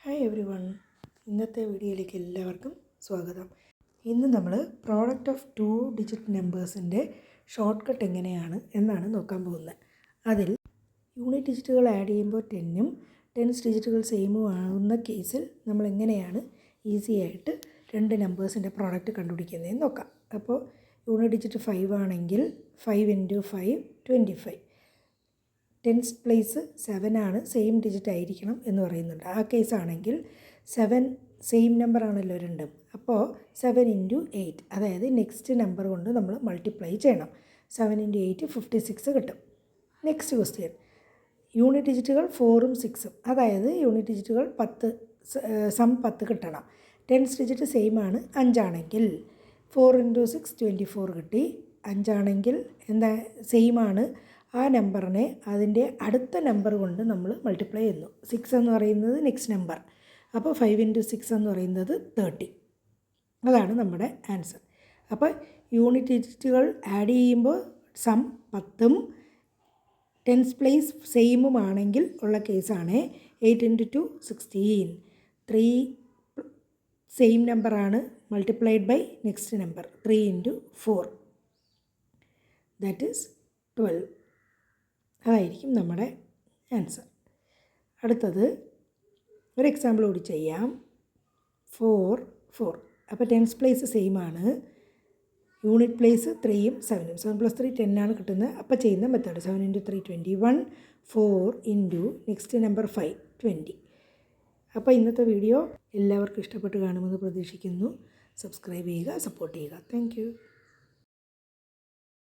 Hi every one, ഇന്നത്തെ വീഡിയോയിലേക്ക് എല്ലാവർക്കും സ്വാഗതം. ഇന്ന് നമ്മൾ പ്രോഡക്റ്റ് ഓഫ് 2 ഡിജിറ്റ് നമ്പേഴ്സിൻ്റെ ഷോർട്ട് കട്ട് എങ്ങനെയാണ് എന്നാണ് നോക്കാൻ പോകുന്നത്. അതിൽ യൂണിറ്റ് ഡിജിറ്റുകൾ ആഡ് ചെയ്യുമ്പോൾ 10ഉം ടെൻസ് ഡിജിറ്റുകൾ സെയിമും ആകുന്ന കേസിൽ നമ്മൾ എങ്ങനെയാണ് ഈസി ആയിട്ട് രണ്ട് നമ്പേഴ്സിൻ്റെ പ്രോഡക്റ്റ് കണ്ടുപിടിക്കുന്നതെന്ന് നോക്കാം. അപ്പോൾ യൂണിറ്റ് ഡിജിറ്റ് 5 ആണെങ്കിൽ 5 × 5 25. ടെൻസ് പ്ലേസ് 7 ആണ്, സെയിം ഡിജിറ്റ് ആയിരിക്കണം എന്ന് പറയുന്നുണ്ട്. ആ കേസാണെങ്കിൽ 7 സെയിം നമ്പർ ആണല്ലോ രണ്ടും. അപ്പോൾ 7 × 8, അതായത് നെക്സ്റ്റ് നമ്പർ കൊണ്ട് നമ്മൾ മൾട്ടിപ്ലൈ ചെയ്യണം. 7 × 8 56 കിട്ടും. നെക്സ്റ്റ് ക്വസ്റ്റ്യൻ, യൂണിറ്റ് ഡിജിറ്റുകൾ 4ഉം 6ഉം, അതായത് യൂണിറ്റ് ഡിജിറ്റുകൾ 10 സം 10 കിട്ടണം. ടെൻസ് ഡിജിറ്റ് സെയിം ആണ്, 5 ആണെങ്കിൽ 4 × 6 24 കിട്ടി. 5 ആണെങ്കിൽ എന്താ സെയിം ആണ്, ആ നമ്പറിനെ അതിൻ്റെ അടുത്ത നമ്പർ കൊണ്ട് നമ്മൾ മൾട്ടിപ്ലൈ ചെയ്യുന്നു. 6 എന്ന് പറയുന്നത് നെക്സ്റ്റ് നമ്പർ, അപ്പോൾ 5 × 6 എന്ന് പറയുന്നത് 30. അതാണ് നമ്മുടെ ആൻസർ. അപ്പോൾ യൂണിറ്റ് ഡിജിറ്റുകൾ ആഡ് ചെയ്യുമ്പോൾ സം 10ഉം ടെൻസ് പ്ലേസ് സെയിമും ആണെങ്കിൽ ഉള്ള കേസാണ് 8 × 2 16. 3 സെയിം നമ്പറാണ്, multiplied by next number 3 × 4, that is 12. അതായിരിക്കും നമ്മുടെ ആൻസർ. അടുത്തത് ഒരു എക്സാമ്പിൾ കൂടി ചെയ്യാം. 4 4. അപ്പോൾ ടെൻസ് പ്ലേസ് സെയിം ആണ്, യൂണിറ്റ് പ്ലേസ് 3ഉം 7ഉം. 7 + 3 10 ആണ് കിട്ടുന്നത്. അപ്പോൾ ചെയ്യുന്ന മെത്തേഡ് 7 × 3 21, 4 × നെക്സ്റ്റ് നമ്പർ 5 20. അപ്പോൾ ഇന്നത്തെ വീഡിയോ എല്ലാവർക്കും ഇഷ്ടപ്പെട്ട് കാണുമെന്ന് പ്രതീക്ഷിക്കുന്നു. സബ്സ്ക്രൈബ് ചെയ്യുക, സപ്പോർട്ട് ചെയ്യുക. താങ്ക്